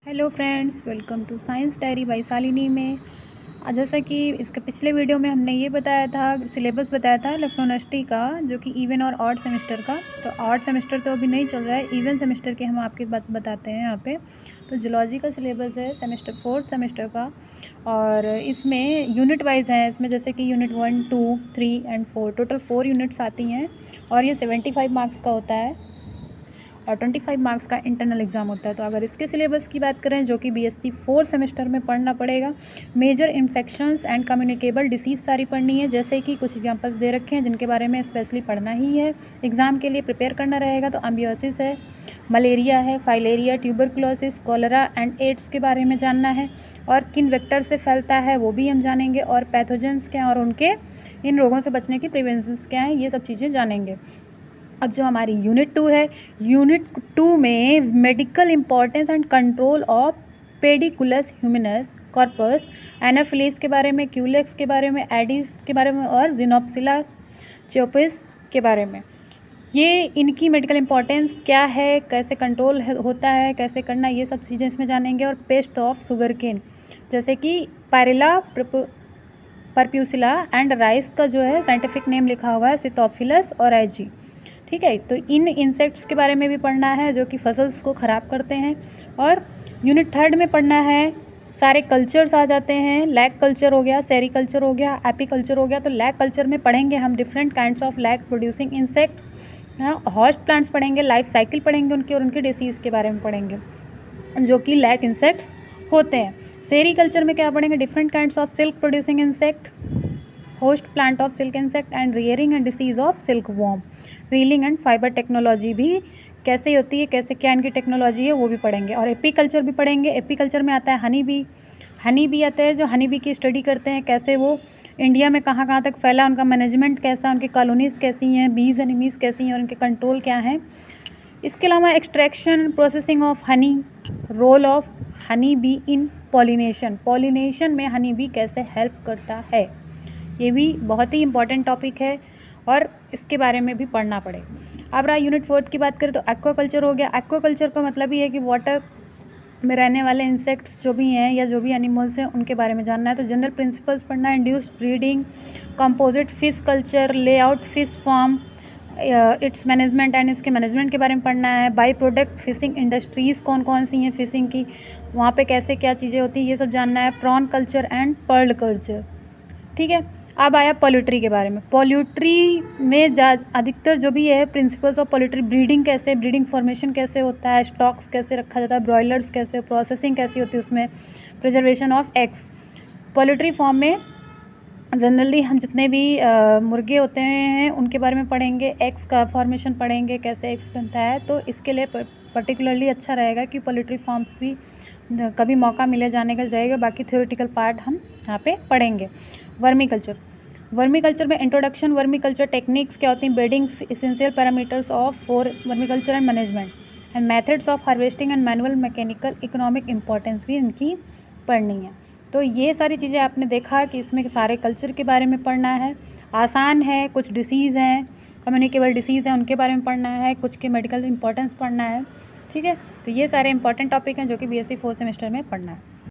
Hello friends, welcome to science diary by Shalini में। जैसा कि इसके पिछले वीडियो में हमने ये बताया था, सिलेबस बताया था लखनऊ यूनिवर्सिटी का, जो कि इवन और ऑड सेमेस्टर का। तो ऑड सेमेस्टर तो अभी नहीं चल रहा है, इवन सेमेस्टर के हम आपकी बात बताते हैं यहाँ पे। तो जूलॉजी का सिलेबस है फोर्थ सेमेस्टर का, और इसमें यूनिट वाइज है। इसमें जैसे कि यूनिट 1, 2, 3 एंड 4, टोटल 4 यूनिट्स आती हैं, और ये 75 मार्क्स का होता है और 25 मार्क्स का इंटरनल एग्ज़ाम होता है। तो अगर इसके सिलेबस की बात करें, जो कि बीएससी 4 सेमेस्टर में पढ़ना पड़ेगा, major infections and communicable disease सारी पढ़नी है। जैसे कि कुछ एग्जाम्पल्स दे रखे हैं जिनके बारे में स्पेशली पढ़ना ही है, एग्ज़ाम के लिए प्रिपेयर करना रहेगा। तो एम्बियोसिस है, मलेरिया है, filaria, tuberculosis, cholera and AIDS के बारे में जानना है, और किन वेक्टर से फैलता है वो भी हम जानेंगे, और पैथोजेंस क्या हैं और उनके इन रोगों से बचने की प्रिवेंशंस क्या हैं, ये सब चीज़ें जानेंगे। अब जो हमारी यूनिट 2 है, यूनिट 2 में medical importance and control of Pediculus humanus corporis, Anopheles के बारे में, क्यूलेक्स के बारे में, एडिस के बारे में, और जिनोप्सिला चोपिस के बारे में। ये इनकी मेडिकल इम्पॉर्टेंस क्या है, कैसे कंट्रोल होता है, कैसे करना, ये सब चीज़ें इसमें जानेंगे। और पेस्ट ऑफ शुगर केन, जैसे कि पायरेला परप्यूसिला एंड राइस का जो है साइंटिफिक नेम लिखा हुआ है सितोफिलस और एजी। ठीक है, तो इन इंसेक्ट्स के बारे में भी पढ़ना है जो कि फसल्स को ख़राब करते हैं। और यूनिट 3 में पढ़ना है, सारे कल्चर्स आ जाते हैं। लैग कल्चर हो गया, सेरीकल्चर हो गया, एपीकल्चर हो गया। तो लैग कल्चर में पढ़ेंगे हम different kinds of lag producing insects, host plants पढ़ेंगे, लाइफ साइकिल पढ़ेंगे उनकी, और उनकी डिसीज़ के बारे में पढ़ेंगे जो कि लैग इंसेक्ट्स होते हैं। सेरीकल्चर में क्या पढ़ेंगे, different kinds of silk producing insect, host plant of silk insect and rearing and disease of silk worm. Reeling and fibre technology भी कैसे होती है, कैसे क्या इनकी टेक्नोलॉजी है, वो भी पढ़ेंगे। और एपीकल्चर भी पढ़ेंगे। एपीकल्चर में आता है हनी बी आता है, जो हनी बी की स्टडी करते हैं, कैसे वो इंडिया में कहाँ कहाँ तक फैला, उनका मैनेजमेंट कैसा, उनकी कॉलोनीज़ कैसी हैं, बीज एनिमीज़ कैसी हैं, और उनके कंट्रोल क्या हैं। इसके अलावा extraction, processing of honey, role of honey bee in pollination में हनी बी कैसे हेल्प करता है, ये भी बहुत ही इंपॉर्टेंट टॉपिक है और इसके बारे में भी पढ़ना पड़ेगा। अब रहा यूनिट 4 की बात करें तो एक्वाकल्चर हो गया। एक्वाकल्चर का मतलब ये है कि वाटर में रहने वाले इंसेक्ट्स जो भी हैं या जो भी एनिमल्स हैं उनके बारे में जानना है। तो जनरल प्रिंसिपल्स पढ़ना है, induced breeding, composite fish culture, layout fish farm, its management and इसके मैनेजमेंट के बारे में पढ़ना है। बाई प्रोडक्ट फिशिंग इंडस्ट्रीज़ कौन कौन सी हैं फिशिंग की, वहाँ पे कैसे क्या चीज़ें होती हैं, ये सब जानना है। Prawn culture and pearl culture. ठीक है, अब आया पोल्ट्री के बारे में। पोल्ट्री में अधिकतर जो भी है प्रिंसिपल्स ऑफ पोल्ट्री, ब्रीडिंग कैसे, ब्रीडिंग फॉर्मेशन कैसे होता है, स्टॉक्स कैसे रखा जाता है, ब्रॉयलर्स कैसे, प्रोसेसिंग कैसी होती है उसमें, preservation of eggs. Poultry farm में जनरली हम जितने भी मुर्गे होते हैं उनके बारे में पढ़ेंगे, एग्स का फॉर्मेशन पढ़ेंगे, कैसे एग्स बनता है। तो इसके लिए पर्टिकुलरली अच्छा रहेगा कि पोल्ट्री फार्म्स भी कभी मौका मिले जाने का जाएगा। बाकी थ्योरेटिकल पार्ट हम यहाँ पे पढ़ेंगे। वर्मी कल्चर में इंट्रोडक्शन, वर्मी कल्चर टेक्निक्स क्या होती हैं, weddings, essential parameters of for vermi culture and management, and methods of harvesting and manual mechanical economic importance भी इनकी पढ़नी है। तो ये सारी चीज़ें आपने देखा कि इसमें सारे कल्चर के बारे में पढ़ना है। आसान है, कुछ डिसीज़ हैं, कम्युनिकेबल डिसीज़ हैं, उनके बारे में पढ़ना है, कुछ के मेडिकल इंपॉर्टेंस पढ़ना है। ठीक है, तो ये सारे इंपॉर्टेंट टॉपिक हैं जो कि बीएससी 4 सेमेस्टर में पढ़ना है।